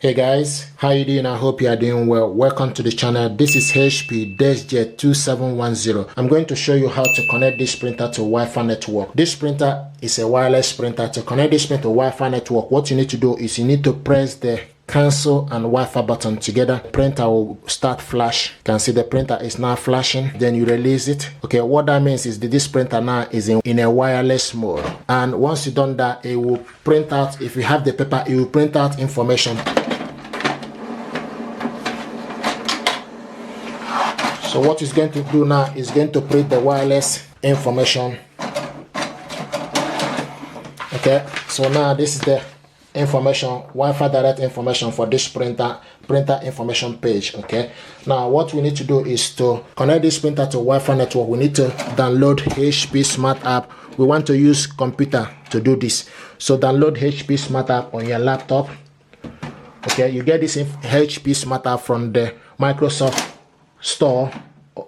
Hey guys, how you doing? I hope you are doing well. Welcome to the channel. This is HP Deskjet 2710. I'm going to show you how to connect this printer to Wi-Fi network. This printer is a wireless printer. To connect this printer to Wi-Fi network, what you need to do is you need to press the cancel and Wi-Fi button together. The printer will start flash. You can see the printer is now flashing. Then you release it. Okay, what that means is that this printer now is in a wireless mode. And once you've done that, it will print out. If you have the paper, it will print out information. So what it's going to do now is going to print the wireless information. Okay, so now this is the information, Wi-Fi direct information for this printer information page. Okay, now what we need to do is to connect this printer to Wi-Fi network. We need to download HP Smart App. We want to use computer to do this, so download HP Smart App on your laptop. Okay, you get this HP Smart App from the Microsoft Store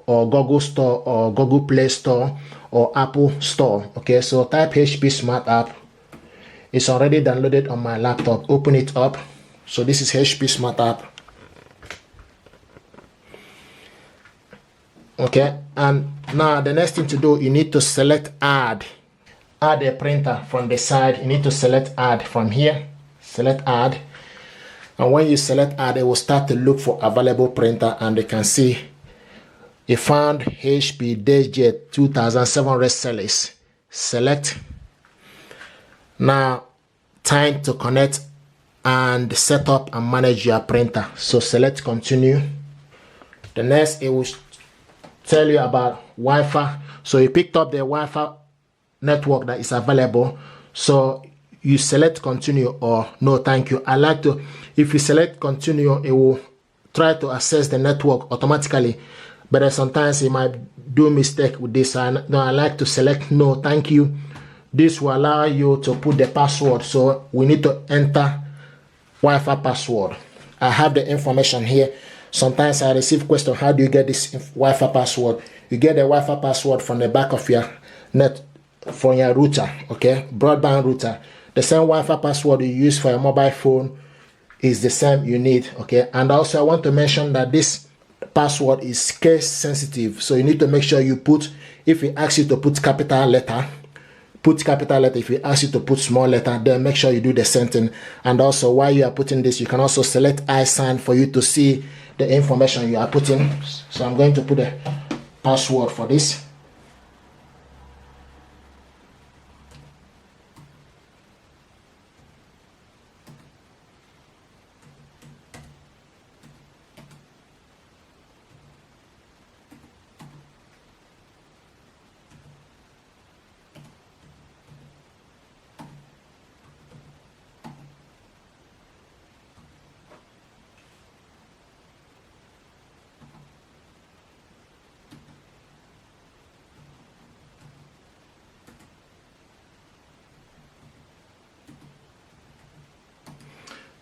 or Google Store or Google Play Store or Apple Store. Okay, so type HP Smart App. It's already downloaded on my laptop. Open it up. So this is HP Smart App. Okay, and now the next thing to do, you need to select add a printer from the side. You need to select add from here. Select add, and when you select add, it will start to look for available printer, and you can see it found HP Deskjet 2710 series. Select. Now time to connect and set up and manage your printer. So select continue. The next, it will tell you about Wi-Fi. So you picked up the Wi-Fi network that is available, so you select continue or no thank you. I like to, if you select continue, it will try to access the network automatically, but sometimes it might do mistake with this. I like to select no thank you. This will allow you to put the password, so we need to enter Wi-Fi password. I have the information here. Sometimes I receive question, how do you get this Wi-Fi password? You get the Wi-Fi password from the back of your net, from your router, okay, broadband router. The same Wi-Fi password you use for a mobile phone is the same you need. Okay, and also I want to mention that this password is case sensitive, so you need to make sure you put, if it asks you to put capital letter, put capital letter. If it asks you to put small letter, then make sure you do the same thing. And also while you are putting this, you can also select I sign for you to see the information you are putting. So I'm going to put a password for this.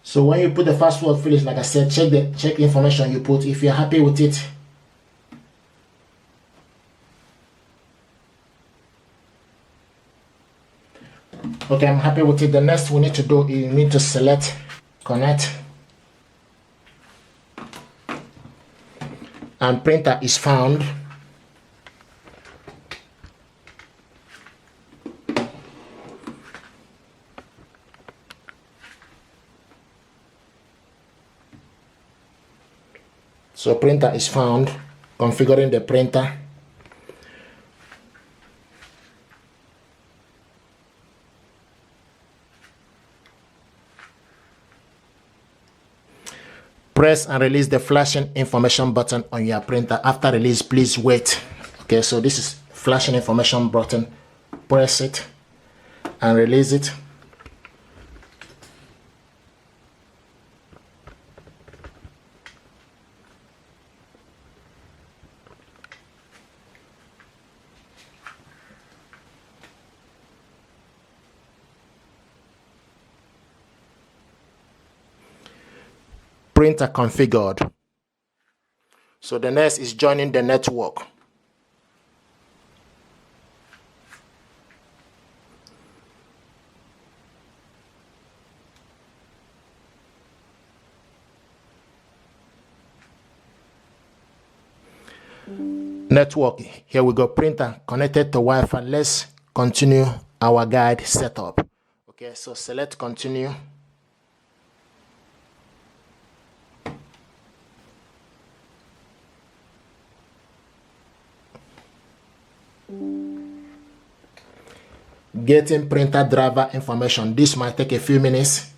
So when you put the password finish, like I said, check the information you put. If you're happy with it, okay, I'm happy with it. The next we need to do is you need to select connect, and printer is found. So printer is found. Configuring the printer. Press and release the flashing information button on your printer. After release, please wait. Okay, so this is flashing information button. Press it and release it. Printer configured. So the next is joining the network. network. Here we go, printer connected to Wi-Fi. Let's continue our guide setup. Okay, so select continue. Getting printer driver information. This might take a few minutes.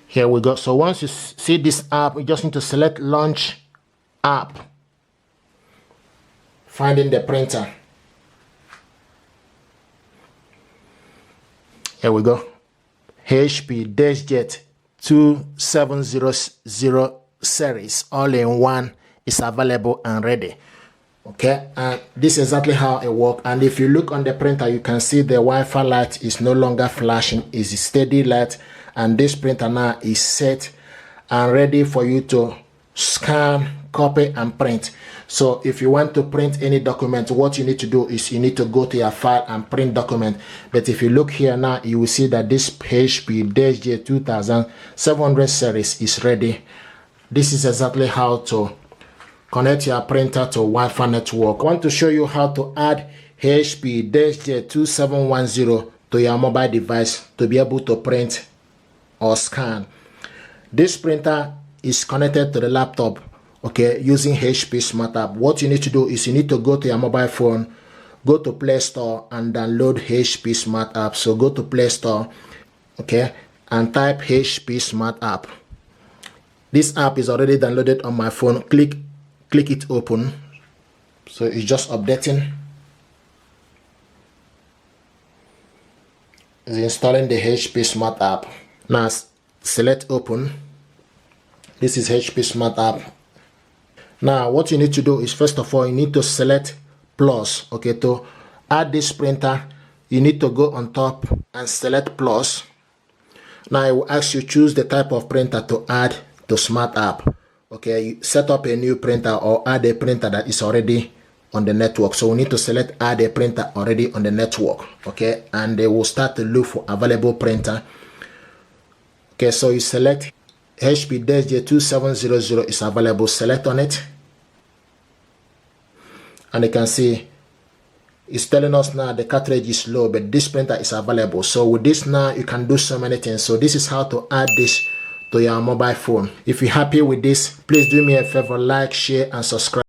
Here we go. So once you see this app, you just need to select launch app. Finding the printer. Here we go. HP Deskjet 2710 series all in one is available and ready. Okay, and this is exactly how it works. And if you look on the printer, you can see the Wi-Fi light is no longer flashing. It's a steady light, and this printer now is set and ready for you to scan, copy, and print. So if you want to print any document, what you need to do is you need to go to your file and print document. But if you look here now, you will see that this HP Deskjet 2710 series is ready. This is exactly how to connect your printer to Wi-Fi network. I want to show you how to add HP Deskjet 2710 to your mobile device to be able to print or scan. This printer is connected to the laptop, okay, using HP Smart App. What you need to do is you need to go to your mobile phone, go to Play Store and download HP Smart App. So go to Play Store, okay, and type HP Smart App. This app is already downloaded on my phone. Click it open. So it's just updating. It's installing the HP Smart App. Now select open. This is HP Smart App. Now what you need to do is, first of all, you need to select plus. Okay, to add this printer, you need to go on top and select plus. Now it will ask you choose the type of printer to add to Smart App. Okay, you set up a new printer or add a printer that is already on the network. So we need to select add a printer already on the network. Okay, and they will start to look for available printer. Okay, so you select HP Deskjet 2710 is available. Select on it, and you can see it's telling us now the cartridge is low, but this printer is available. So with this now you can do so many things. So this is how to add this to your mobile phone. If you're happy with this, please do me a favor, like, share, and subscribe.